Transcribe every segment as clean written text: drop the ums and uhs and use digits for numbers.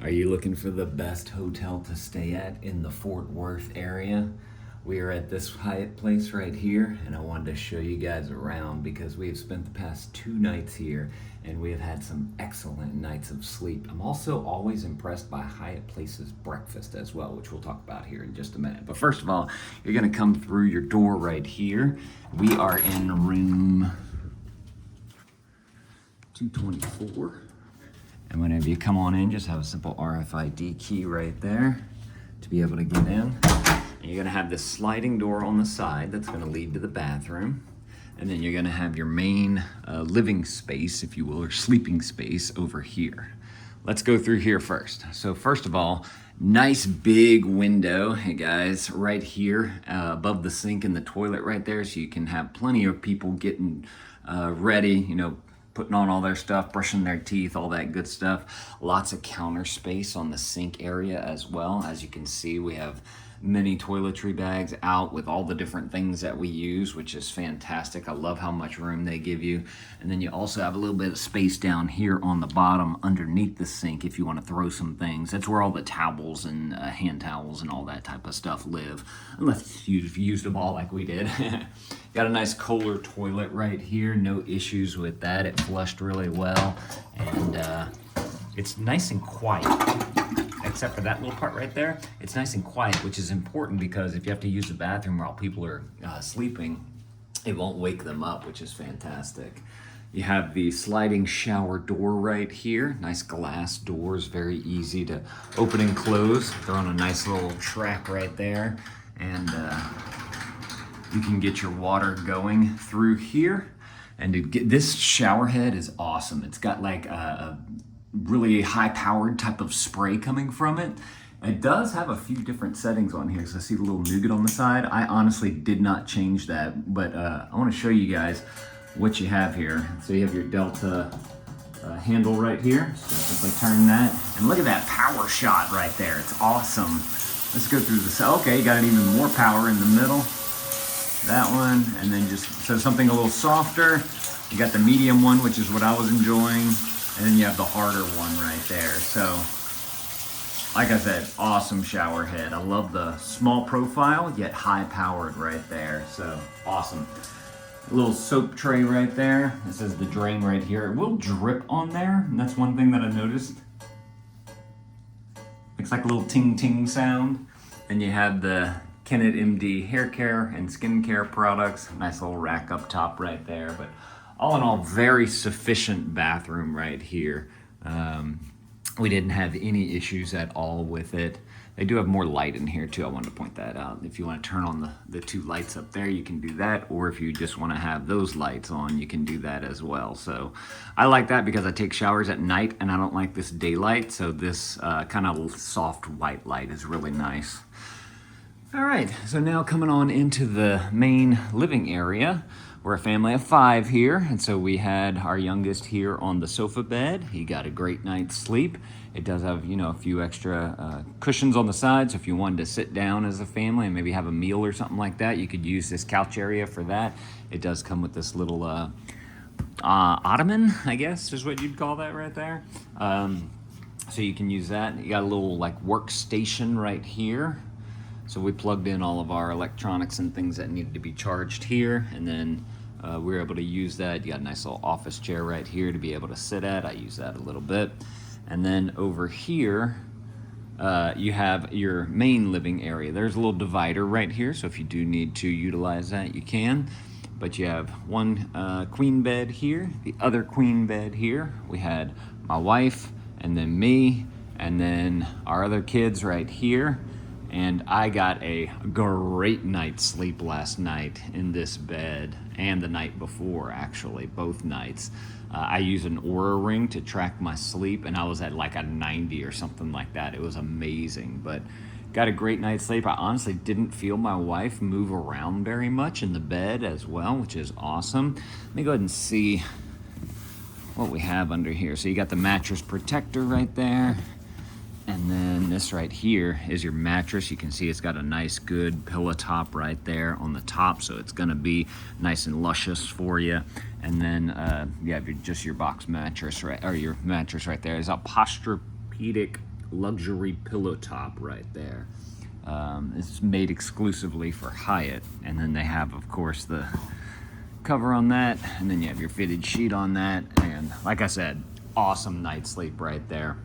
Are you looking for the best hotel to stay at in the Fort Worth area? We are at this Hyatt Place right here, and I wanted to show you guys around because we have spent the past 2 nights here and we have had some excellent nights of sleep. I'm also always impressed by Hyatt Place's breakfast as well, which we'll talk about here in just a minute. But first of all, you're gonna come through your door right here. We are in room 224. And whenever you come on in, just have a simple RFID key right there to be able to get in. And you're gonna have this sliding door on the side that's gonna lead to the bathroom. And then you're gonna have your main living space, if you will, or sleeping space over here. Let's go through here first. So first of all, nice big window, hey guys, right here above the sink and the toilet right there, so you can have plenty of people getting ready, you know, putting on all their stuff, brushing their teeth, all that good stuff. Lots of counter space on the sink area as well. As you can see, we have many toiletry bags out with all the different things that we use, which is fantastic. I love how much room they give you. And then you also have a little bit of space down here on the bottom underneath the sink if you want to throw some things. That's where all the towels and hand towels and all that type of stuff live, unless you've used them all like we did. Got a nice Kohler toilet right here, no issues with that. It flushed really well, and it's nice and quiet. Except for that little part right there, it's nice and quiet, which is important because if you have to use the bathroom while people are sleeping, it won't wake them up, which is fantastic. You have the sliding shower door right here. Nice glass doors, very easy to open and close. They're on a nice little track right there, and you can get your water going through here. And to get, this shower head is awesome. It's got like a really high-powered type of spray coming from it. It does have a few different settings on here, so I see the little nougat on the side. I honestly did not change that, but I want to show you guys what you have here. So you have your Delta handle right here. So simply turn that, and look at that power shot right there. It's awesome. Let's go through this. Okay, you got even more power in the middle. That one, and then just so something a little softer. You got the medium one, which is what I was enjoying. And then you have the harder one right there. So, like I said, awesome shower head. I love the small profile, yet high powered right there. So, awesome. A little soap tray right there. It says the drain right here. It will drip on there, and that's one thing that I noticed. Makes like a little ting ting sound. And you have the Kennett MD hair care and skincare products. Nice little rack up top right there. But all in all, very sufficient bathroom right here. We didn't have any issues at all with it. They do have more light in here too. I wanted to point that out. If you want to turn on the two lights up there, you can do that. Or if you just want to have those lights on, you can do that as well. So I like that because I take showers at night and I don't like this daylight. So this kind of soft white light is really nice. All right, so now coming on into the main living area. We're a family of 5 here, and so we had our youngest here on the sofa bed. He got a great night's sleep. It does have, you know, a few extra cushions on the side, so if you wanted to sit down as a family and maybe have a meal or something like that, you could use this couch area for that. It does come with this little ottoman, I guess, is what you'd call that right there. So you can use that. You got a little like workstation right here. So we plugged in all of our electronics and things that needed to be charged here, and then we were able to use that. You got a nice little office chair right here to be able to sit at. I use that a little bit. And then over here, you have your main living area. There's a little divider right here, so if you do need to utilize that, you can. But you have one queen bed here, the other queen bed here. We had my wife, and then me, and then our other kids right here. And I got a great night's sleep last night in this bed, and the night before, actually, both nights. I use an Oura ring to track my sleep, and I was at like a 90 or something like that. It was amazing, but got a great night's sleep. I honestly didn't feel my wife move around very much in the bed as well, which is awesome. Let me go ahead and see what we have under here. So you got the mattress protector right there. And then this right here is your mattress. You can see it's got a nice good pillow top right there on the top, so it's gonna be nice and luscious for you. And then you have just your box mattress, right, or your mattress right there. It's a Posturepedic luxury pillow top right there. It's made exclusively for Hyatt, and then they have, of course, the cover on that, and then you have your fitted sheet on that, and like I said, awesome night's sleep right there.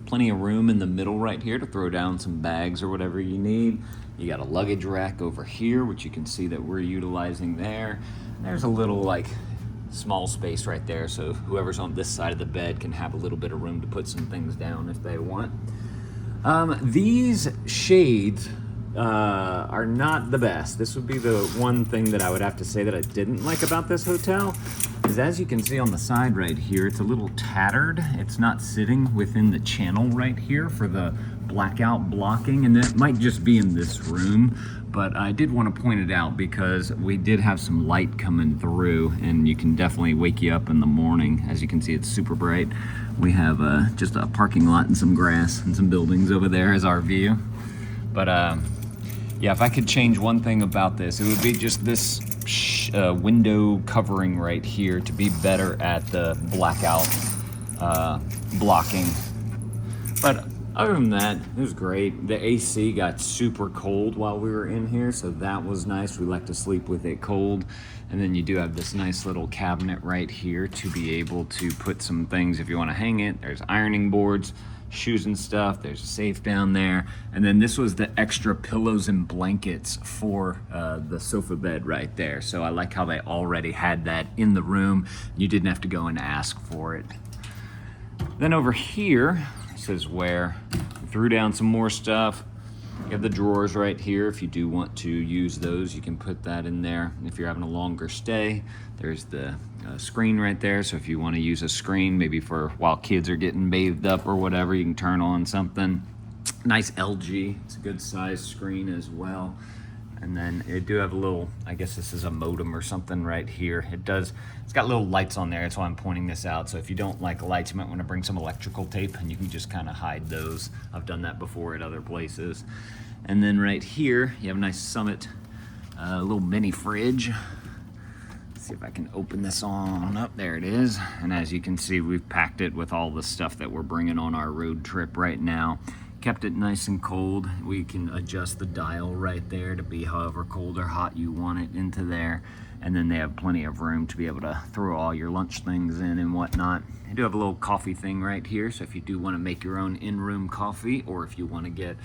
Plenty of room in the middle right here to throw down some bags or whatever you need. You got a luggage rack over here, which you can see that we're utilizing there. There's a little like small space right there, so whoever's on this side of the bed can have a little bit of room to put some things down if they want. These shades are not the best. This would be the one thing that I would have to say that I didn't like about this hotel, is as you can see on the side right here, it's a little tattered. It's not sitting within the channel right here for the blackout blocking, and it might just be in this room, but I did want to point it out because we did have some light coming through, and you can definitely wake you up in the morning. As you can see, it's super bright. We have just a parking lot and some grass and some buildings over there as our view. But yeah, if I could change one thing about this, it would be just this window covering right here to be better at the blackout blocking. But other than that, it was great. The AC got super cold while we were in here, so that was nice. We like to sleep with it cold. And then you do have this nice little cabinet right here to be able to put some things if you want to hang it. There's ironing boards, shoes and stuff. There's a safe down there. And then this was the extra pillows and blankets for the sofa bed right there. So I like how they already had that in the room. You didn't have to go and ask for it. Then over here, this is where we threw down some more stuff. You have the drawers right here. If you do want to use those, you can put that in there. If you're having a longer stay, there's the screen right there. So if you want to use a screen, maybe for while kids are getting bathed up or whatever, you can turn on something. Nice LG. It's a good size screen as well. And then it do have a little, I guess this is a modem or something right here. It's got little lights on there. That's why I'm pointing this out. So if you don't like lights, you might want to bring some electrical tape and you can just kind of hide those. I've done that before at other places. And then right here, you have a nice Summit, little mini fridge. Let's see if I can open this on up. There it is. And as you can see, we've packed it with all the stuff that we're bringing on our road trip right now. Kept it nice and cold. We can adjust the dial right there to be however cold or hot you want it into there. And then they have plenty of room to be able to throw all your lunch things in and whatnot. They do have a little coffee thing right here. So if you do want to make your own in-room coffee, or if you want to get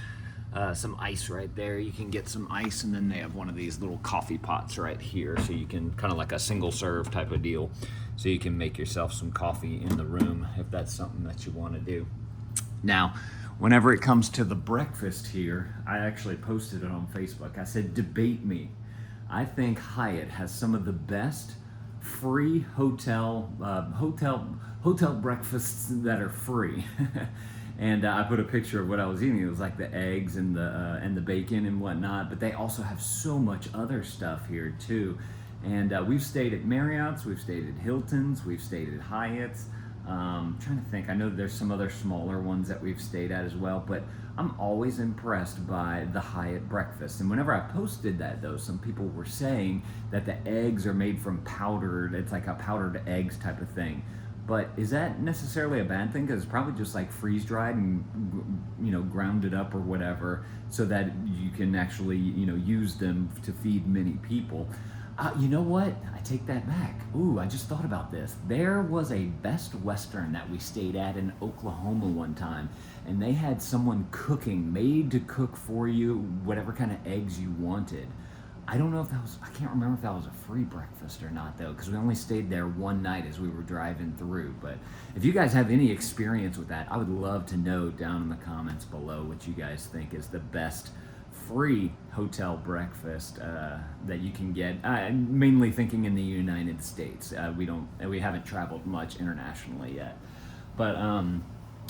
some ice right there, you can get some ice. And then they have one of these little coffee pots right here. So you can kind of like a single serve type of deal. So you can make yourself some coffee in the room if that's something that you want to do. Now, whenever it comes to the breakfast here, I actually posted it on Facebook. I said, debate me. I think Hyatt has some of the best free hotel breakfasts that are free. And I put a picture of what I was eating. It was like the eggs and the bacon and whatnot. But they also have so much other stuff here too. And we've stayed at Marriott's, we've stayed at Hilton's, we've stayed at Hyatt's. I'm trying to think. I know there's some other smaller ones that we've stayed at as well, but I'm always impressed by the Hyatt breakfast. And whenever I posted that, though, some people were saying that the eggs are made from powdered, it's like a powdered eggs type of thing. But is that necessarily a bad thing? Because it's probably just like freeze dried and, you know, grounded up or whatever, so that you can actually, you know, use them to feed many people. You know what? I take that back. Ooh, I just thought about this. There was a Best Western that we stayed at in Oklahoma one time, and they had someone cooking, made to cook for you whatever kind of eggs you wanted. I don't know if that was, I can't remember if that was a free breakfast or not though, because we only stayed there one night as we were driving through. But if you guys have any experience with that, I would love to know down in the comments below what you guys think is the best free hotel breakfast that you can get. Mainly thinking in the United States. We haven't traveled much internationally yet. But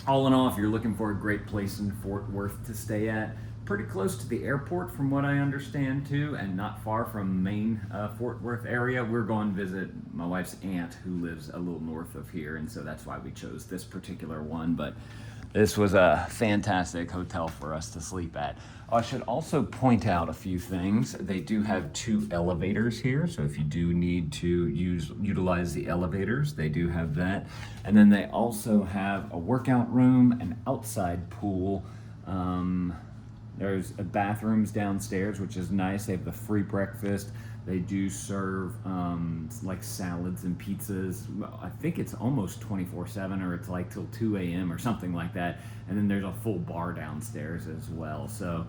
all in all, if you're looking for a great place in Fort Worth to stay at, pretty close to the airport from what I understand too, and not far from main Fort Worth area. We're going to visit my wife's aunt who lives a little north of here, and so that's why we chose this particular one. But this was a fantastic hotel for us to sleep at. I should also point out a few things. They do have 2 elevators here, so if you do need to utilize the elevators, they do have that. And then they also have a workout room, an outside pool. There's bathrooms downstairs, which is nice. They have the free breakfast. They do serve like salads and pizzas. I think it's almost 24/7, or it's like till 2 a.m. or something like that. And then there's a full bar downstairs as well. So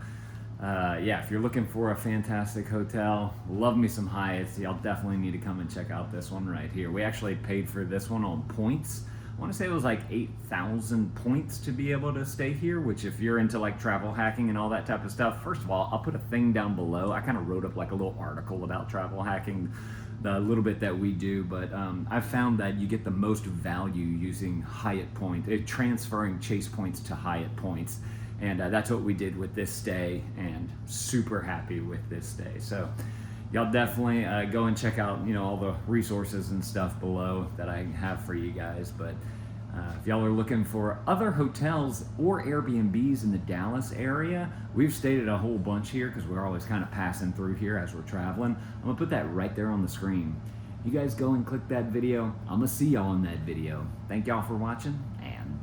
yeah, if you're looking for a fantastic hotel, love me some Hyatts, y'all definitely need to come and check out this one right here. We actually paid for this one on points. I want to say it was like 8,000 points to be able to stay here, which if you're into like travel hacking and all that type of stuff, first of all, I'll put a thing down below. I kind of wrote up like a little article about travel hacking, the little bit that we do, but I've found that you get the most value using Hyatt points, transferring Chase points to Hyatt points. And that's what we did with this stay, and super happy with this stay. So y'all definitely go and check out, all the resources and stuff below that I have for you guys. But if y'all are looking for other hotels or Airbnbs in the Dallas area, we've stayed at a whole bunch here because we're always kind of passing through here as we're traveling. I'm gonna put that right there on the screen. You guys go and click that video. I'm gonna see y'all in that video. Thank y'all for watching, and